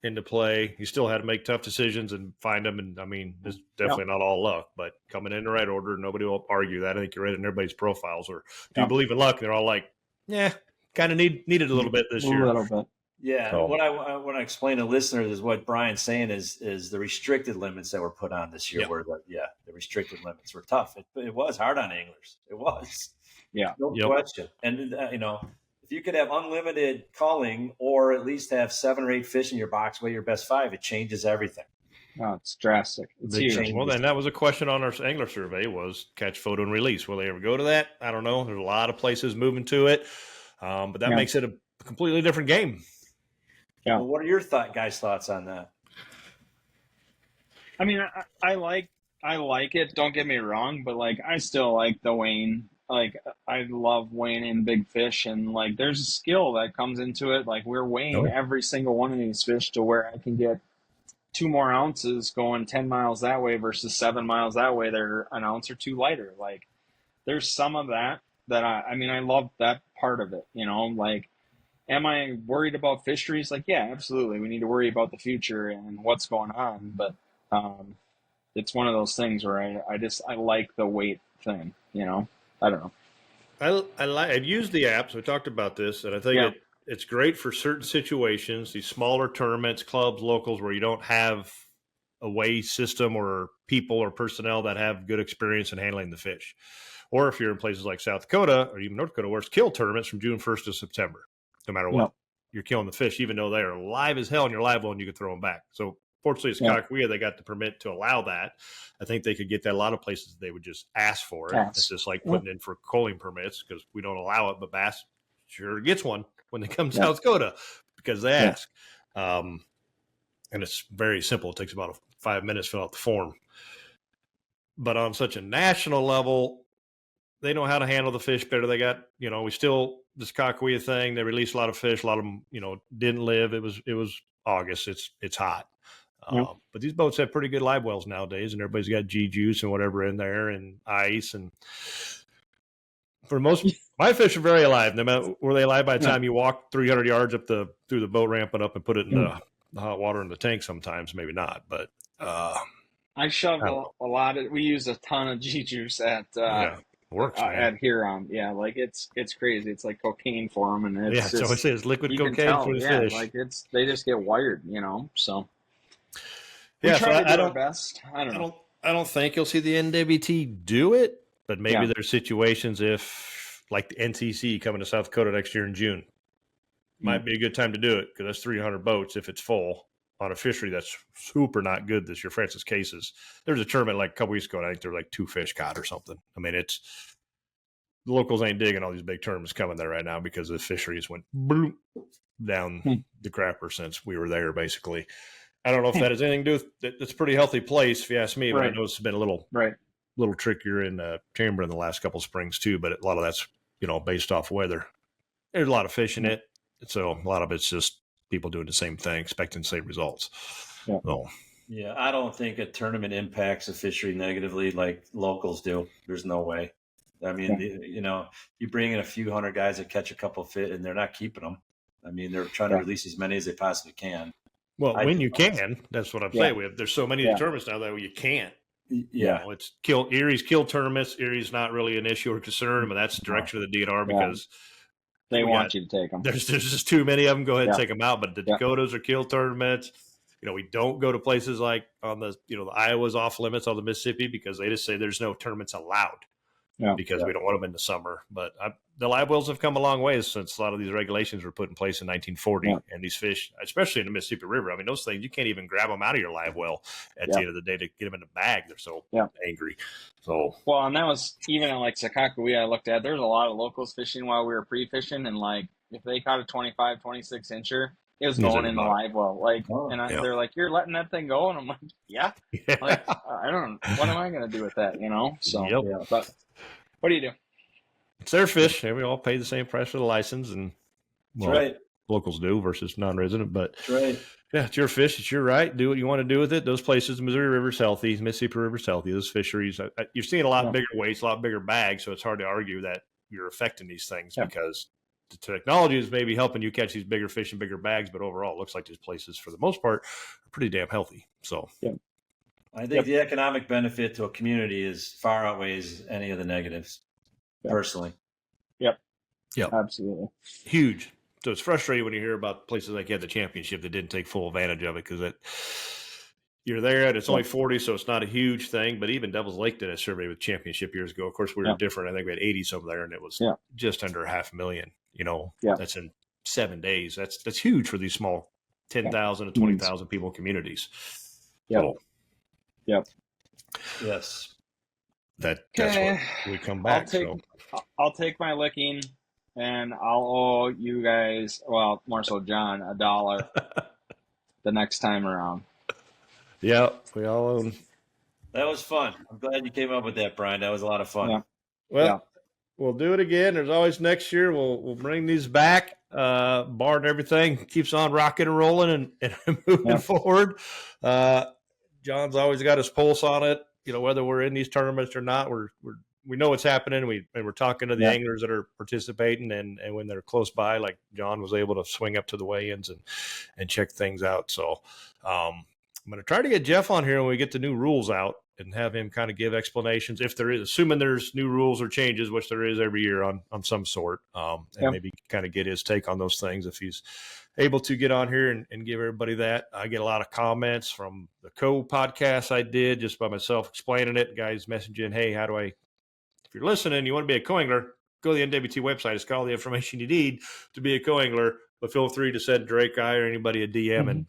into play. You still had to make tough decisions and find them. And I mean, it's definitely not all luck, but coming in the right order, nobody will argue that. I think you're right in everybody's profiles. Or do you believe in luck? And they're all like, yeah, kind of needed a little bit this year. A little bit. Yeah, so, what I want to explain to listeners is what Brian's saying is the restricted limits that were put on this year. Were the restricted limits were tough. It was hard on anglers. It was, no question. And if you could have unlimited culling or at least have 7 or 8 fish in your box, weigh your best 5, it changes everything. Oh, it's drastic. It's huge. Well, then that was a question on our angler survey: was catch, photo, and release. Will they ever go to that? I don't know. There's a lot of places moving to it, but that makes it a completely different game. Yeah. Well, what are your guys' thoughts on that? I mean, I like it. Don't get me wrong, but I still like the weighing. I love weighing in big fish, and there's a skill that comes into it. We're weighing every single one of these fish to where I can get 2 more ounces going 10 miles that way versus 7 miles that way. They're an ounce or 2 lighter. There's some of that I love that part of it. Am I worried about fisheries? Yeah, absolutely. We need to worry about the future and what's going on. But it's one of those things where I like the weight thing. I don't know. I've used the app, so we talked about this, and I think it's great for certain situations, these smaller tournaments, clubs, locals, where you don't have a weigh system or people or personnel that have good experience in handling the fish. Or if you're in places like South Dakota or even North Dakota, where it's kill tournaments from June 1st to September. No matter what, you're killing the fish, even though they are live as hell and you're live one, you can throw them back. So fortunately, it's Kakawea, they got the permit to allow that. I think they could get that. A lot of places they would just ask for it. It's just like putting in for culling permits because we don't allow it, but Bass sure gets one when they come to South Dakota because they ask. And it's very simple. It takes about 5 minutes to fill out the form. But on such a national level, they know how to handle the fish better. They got, we still, this Kakawea thing, they released a lot of fish. A lot of them, didn't live. It was August. It's hot. But these boats have pretty good live wells nowadays, and everybody's got G juice and whatever in there and ice. And for most, my fish are very alive. No matter were they alive by the time you walk 300 yards through the boat ramp and up and put it in the hot water in the tank. Sometimes maybe not, but I shove a lot of. We use a ton of G juice at. Works at Huron, it's crazy. It's like cocaine for them, and it's so I say it's liquid cocaine for the fish. They just get wired, So we try to do our best. I don't know. I don't think you'll see the NWT do it, but maybe Yeah. there's situations if, like the NTC coming to South Dakota next year in June, might be a good time to do it because that's 300 boats if it's full on a fishery that's super not good this year. Francis Cases, there was a tournament like a couple weeks ago, and I think there were like 2 fish caught or something. I mean, it's the locals ain't digging all these big tournaments coming there right now because the fisheries went boom, down the crapper since we were there, basically. I don't know if that has anything to do with it. It's a pretty healthy place, if you ask me, but I know it's been a little trickier in Chamber in the last couple of springs too, but a lot of that's, based off weather. There's a lot of fish in it. So a lot of it's just people doing the same thing, expecting the same results. Yeah. So. Yeah, I don't think a tournament impacts a fishery negatively like locals do. There's no way. I mean, you bring in a few hundred guys that catch a couple fish, and they're not keeping them. I mean, they're trying to release as many as they possibly can. Well, when you can, that's what I'm saying. There's so many tournaments now that you can't. Yeah, it's Erie's kill tournaments. Erie's not really an issue or concern, but that's the direction of the DNR because they want you to take them. There's just too many of them. Go ahead and take them out. But the Dakotas are kill tournaments. We don't go to places like on the the Iowa's off limits on the Mississippi because they just say there's no tournaments allowed. Because we don't want them in the summer. But the live wells have come a long way since a lot of these regulations were put in place in 1940. And these fish, especially in the Mississippi River, I mean, those things, you can't even grab them out of your live well at the end of the day to get them in the bag. They're so angry. So well, and that was even at like Sakakawea I looked at, there's a lot of locals fishing while we were pre-fishing. And like, if they caught a 25, 26 incher, it was going in the live well. Like, they're like, you're letting that thing go? And I'm like, like, I don't know. What am I going to do with that? So, but what do you do? It's their fish. We all pay the same price for the license, and locals do versus non-resident. But it's your fish. It's your right. Do what you want to do with it. Those places, the Missouri River's healthy, the Mississippi River's healthy. Those fisheries, you're seeing a lot bigger weights, a lot bigger bags. So it's hard to argue that you're affecting these things because the technology is maybe helping you catch these bigger fish in bigger bags. But overall, it looks like these places, for the most part, are pretty damn healthy. So I think the economic benefit to a community far outweighs any of the negatives, personally. Yep. Absolutely. Huge. So it's frustrating when you hear about places like the championship that didn't take full advantage of it because you're there and it's only 40, so it's not a huge thing. But even Devil's Lake did a survey with championship years ago. Of course, we were different. I think we had 80 some there, and it was just under 500,000. That's in 7 days. That's huge for these small 10,000 to 20,000 people communities. Yep. Yes. That's what we come back. I'll take my licking, and I'll owe you guys, well, more so John, $1 the next time around. Yeah, we all own. That was fun. I'm glad you came up with that, Brian. That was a lot of fun. Well, we'll do it again. There's always next year. We'll bring these back. Barring everything keeps on rocking and rolling and moving forward. John's always got his pulse on it. Whether we're in these tournaments or not, we know what's happening. We're talking to the anglers that are participating, and when they're close by, like John was able to swing up to the weigh-ins and check things out. So I'm going to try to get Jeff on here when we get the new rules out and have him kind of give explanations if there is, assuming there's new rules or changes, which there is every year on some sort, and maybe kind of get his take on those things if he's able to get on here and give everybody that. I get a lot of comments from the co-podcast I did just by myself explaining it. Guys messaging, hey, if you're listening, you want to be a co-angler, go to the NWT website. It's got all the information you need to be a co-angler, but feel free to send Drake, or anybody a DM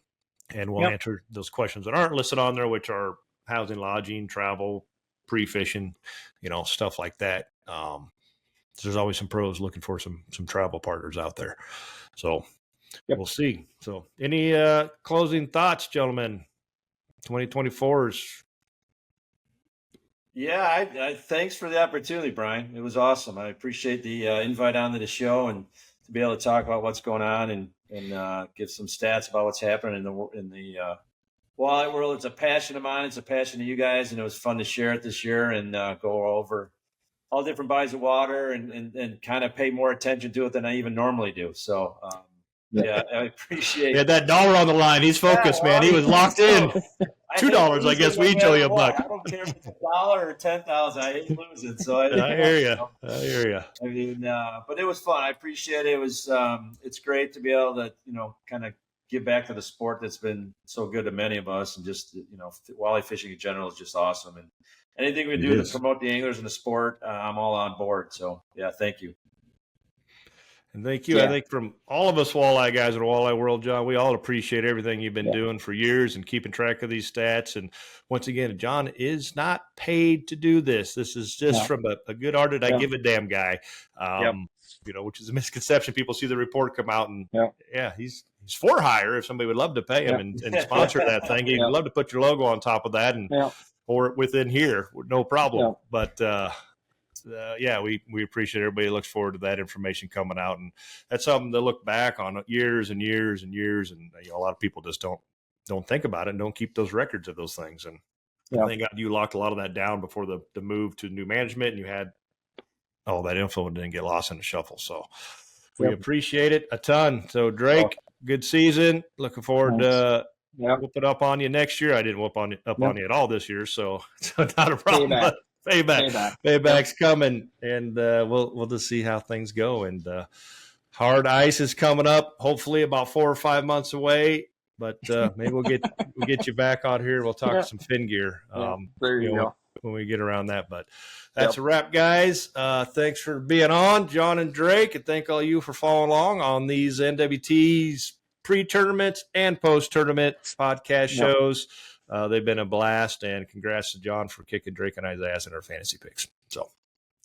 and we'll answer those questions that aren't listed on there, which are housing, lodging, travel, pre-fishing, stuff like that. There's always some pros looking for some travel partners out there. So we'll see. So any closing thoughts, gentlemen? 2024 is... Yeah, I thanks for the opportunity, Brian. It was awesome. I appreciate the invite onto the show and to be able to talk about what's going on and give some stats about what's happening in the walleye world. It's a passion of mine. It's a passion of you guys, and it was fun to share it this year and go over all different bodies of water and kind of pay more attention to it than I even normally do. So, I appreciate it. He had that $1 on the line. He's focused, man. He was locked in. $2, I guess. We each owe you $1. I don't care if it's $1 or 10,000. I hate losing. So I hear you. I mean, but it was fun. I appreciate it. It was. It's great to be able to, kind of give back to the sport that's been so good to many of us, and just, walleye fishing in general is just awesome. And anything we do to promote the anglers in the sport, I'm all on board. So yeah, thank you. And thank you. Yeah. I think from all of us walleye guys in the walleye world, John, we all appreciate everything you've been doing for years and keeping track of these stats. And once again, John is not paid to do this. This is just from a good heart that I give a damn guy, which is a misconception. People see the report come out and he's for hire if somebody would love to pay him and sponsor that thing. He'd love to put your logo on top of that and or within here, no problem. But we appreciate everybody. Looks forward to that information coming out, and that's something to look back on years and years and years. And a lot of people just don't think about it and don't keep those records of those things. And thank God you locked a lot of that down before the move to new management, and you had all that info and didn't get lost in the shuffle. So we appreciate it a ton. So Drake, good season. Looking forward to whooping up on you next year. I didn't whoop on you at all this year, so not a problem. Payback's coming, and we'll just see how things go. And hard ice is coming up, hopefully about 4 or 5 months away. But maybe we'll get you back out here. We'll talk some fin gear. There you go. When we get around that. But that's a wrap, guys. Thanks for being on, John and Drake, and thank all you for following along on these NWT's pre-tournament and post-tournament podcast shows. They've been a blast, and congrats to John for kicking Drake and I's ass in our fantasy picks. So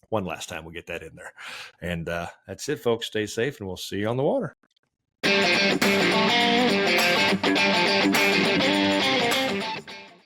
one last time we'll get that in there. And that's it, folks. Stay safe, and we'll see you on the water.